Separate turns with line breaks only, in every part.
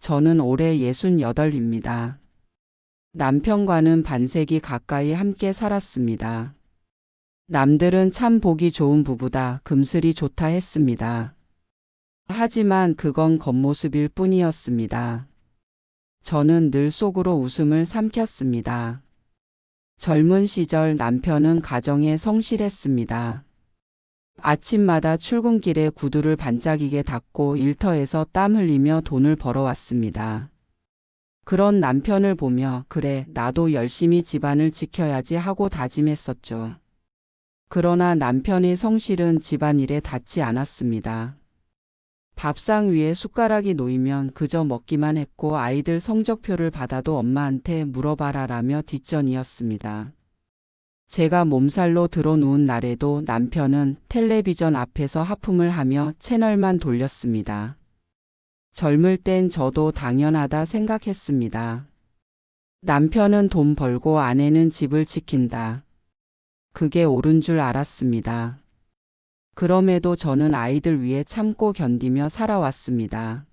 저는 올해 68입니다. 남편과는 반세기 가까이 함께 살았습니다. 남들은 참 보기 좋은 부부다, 금슬이 좋다 했습니다. 하지만 그건 겉모습일 뿐이었습니다. 저는 늘 속으로 웃음을 삼켰습니다. 젊은 시절 남편은 가정에 성실했습니다. 아침마다 출근길에 구두를 반짝이게 닦고 일터에서 땀 흘리며 돈을 벌어왔습니다. 그런 남편을 보며 그래, 나도 열심히 집안을 지켜야지 하고 다짐했었죠. 그러나 남편의 성실은 집안일에 닿지 않았습니다. 밥상 위에 숟가락이 놓이면 그저 먹기만 했고 아이들 성적표를 받아도 엄마한테 물어봐라라며 뒷전이었습니다. 제가 몸살로 들어누운 날에도 남편은 텔레비전 앞에서 하품을 하며 채널만 돌렸습니다. 젊을 땐 저도 당연하다 생각했습니다. 남편은 돈 벌고 아내는 집을 지킨다. 그게 옳은 줄 알았습니다. 그럼에도 저는 아이들 위해 참고 견디며 살아왔습니다.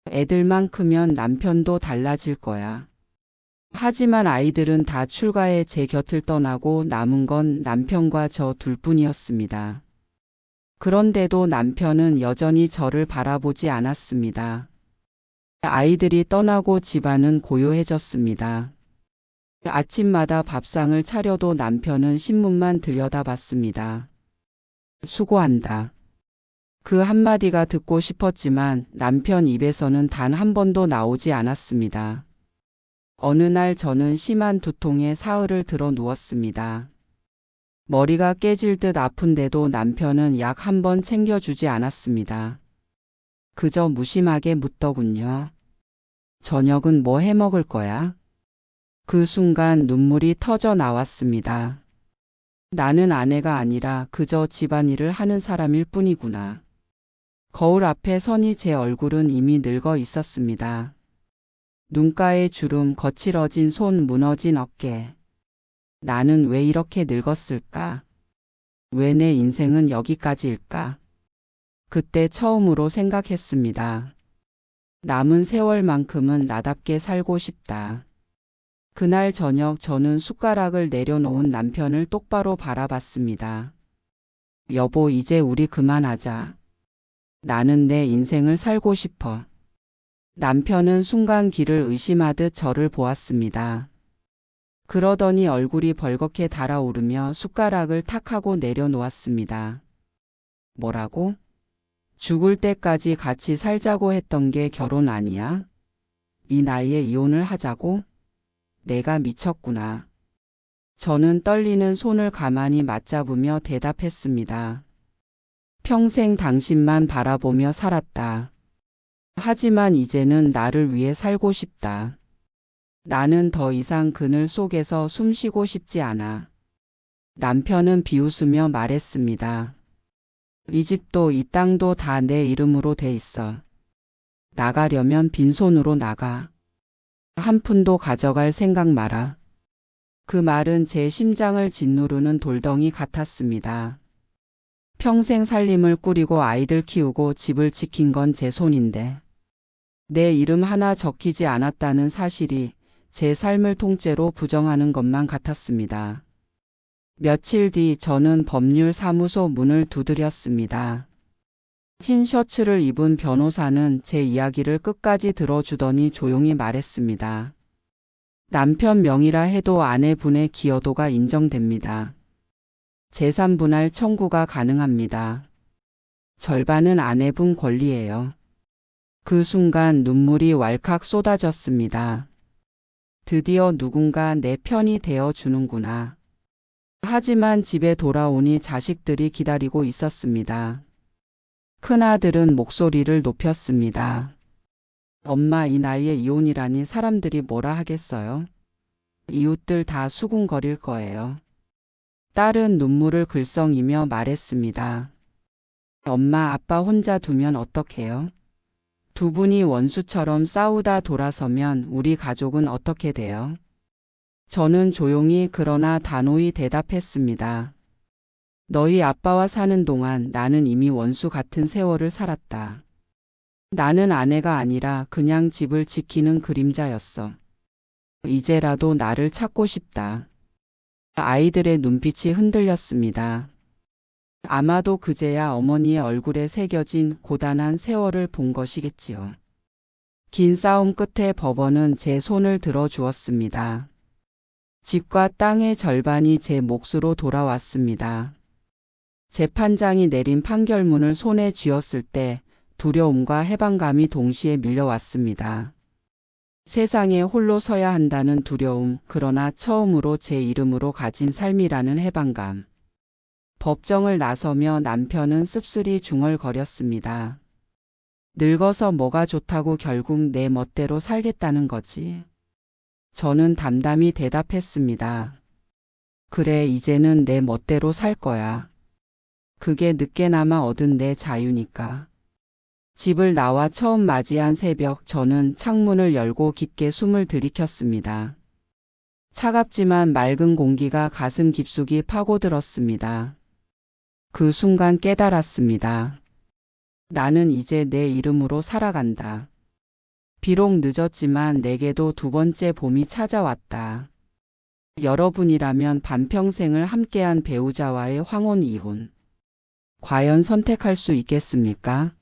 애들만 크면 남편도 달라질 거야. 하지만 아이들은 다 출가해 제 곁을 떠나고 남은 건 남편과 저 둘뿐이었습니다. 그런데도 남편은 여전히 저를 바라보지 않았습니다. 아이들이 떠나고 집안은 고요해졌습니다. 아침마다 밥상을 차려도 남편은 신문만 들여다봤습니다. 수고한다. 그 한마디가 듣고 싶었지만 남편 입에서는 단 한 번도 나오지 않았습니다. 어느 날 저는 심한 두통에 사흘을 들어 누웠습니다. 머리가 깨질 듯 아픈데도 남편은 약 한 번 챙겨주지 않았습니다. 그저 무심하게 묻더군요. 저녁은 뭐 해 먹을 거야? 그 순간 눈물이 터져 나왔습니다. 나는 아내가 아니라 그저 집안일을 하는 사람일 뿐이구나. 거울 앞에 서니 제 얼굴은 이미 늙어 있었습니다. 눈가에 주름, 거칠어진 손, 무너진 어깨. 나는 왜 이렇게 늙었을까? 왜 내 인생은 여기까지일까? 그때 처음으로 생각했습니다. 남은 세월만큼은 나답게 살고 싶다. 그날 저녁 저는 숟가락을 내려놓은 남편을 똑바로 바라봤습니다. 여보, 이제 우리 그만하자. 나는 내 인생을 살고 싶어. 남편은 순간 귀를 의심하듯 저를 보았습니다. 그러더니 얼굴이 벌겋게 달아오르며 숟가락을 탁 하고 내려놓았습니다. 뭐라고? 죽을 때까지 같이 살자고 했던 게 결혼 아니야? 이 나이에 이혼을 하자고? 내가 미쳤구나. 저는 떨리는 손을 가만히 맞잡으며 대답했습니다. 평생 당신만 바라보며 살았다. 하지만 이제는 나를 위해 살고 싶다. 나는 더 이상 그늘 속에서 숨쉬고 싶지 않아. 남편은 비웃으며 말했습니다. 이 집도 이 땅도 다 내 이름으로 돼 있어. 나가려면 빈손으로 나가. 한 푼도 가져갈 생각 마라. 그 말은 제 심장을 짓누르는 돌덩이 같았습니다. 평생 살림을 꾸리고 아이들 키우고 집을 지킨 건 제 손인데 내 이름 하나 적히지 않았다는 사실이 제 삶을 통째로 부정하는 것만 같았습니다. 며칠 뒤 저는 법률사무소 문을 두드렸습니다. 흰 셔츠를 입은 변호사는 제 이야기를 끝까지 들어주더니 조용히 말했습니다. 남편 명의라 해도 아내분의 기여도가 인정됩니다. 재산 분할 청구가 가능합니다. 절반은 아내분 권리예요. 그 순간 눈물이 왈칵 쏟아졌습니다. 드디어 누군가 내 편이 되어 주는구나. 하지만 집에 돌아오니 자식들이 기다리고 있었습니다. 큰아들은 목소리를 높였습니다. 엄마, 이 나이에 이혼이라니 사람들이 뭐라 하겠어요? 이웃들 다 수군거릴 거예요. 딸은 눈물을 글썽이며 말했습니다. 엄마, 아빠 혼자 두면 어떡해요? 두 분이 원수처럼 싸우다 돌아서면 우리 가족은 어떻게 돼요? 저는 조용히 그러나 단호히 대답했습니다. 너희 아빠와 사는 동안 나는 이미 원수 같은 세월을 살았다. 나는 아내가 아니라 그냥 집을 지키는 그림자였어. 이제라도 나를 찾고 싶다. 아이들의 눈빛이 흔들렸습니다. 아마도 그제야 어머니의 얼굴에 새겨진 고단한 세월을 본 것이겠지요. 긴 싸움 끝에 법원은 제 손을 들어 주었습니다. 집과 땅의 절반이 제 몫으로 돌아왔습니다. 재판장이 내린 판결문을 손에 쥐었을 때 두려움과 해방감이 동시에 밀려왔습니다. 세상에 홀로 서야 한다는 두려움, 그러나 처음으로 제 이름으로 가진 삶이라는 해방감. 법정을 나서며 남편은 씁쓸히 중얼거렸습니다. 늙어서 뭐가 좋다고 결국 내 멋대로 살겠다는 거지. 저는 담담히 대답했습니다. 그래, 이제는 내 멋대로 살 거야. 그게 늦게나마 얻은 내 자유니까. 집을 나와 처음 맞이한 새벽, 저는 창문을 열고 깊게 숨을 들이켰습니다. 차갑지만 맑은 공기가 가슴 깊숙이 파고들었습니다. 그 순간 깨달았습니다. 나는 이제 내 이름으로 살아간다. 비록 늦었지만 내게도 두 번째 봄이 찾아왔다. 여러분이라면 반평생을 함께한 배우자와의 황혼 이혼. 과연 선택할 수 있겠습니까?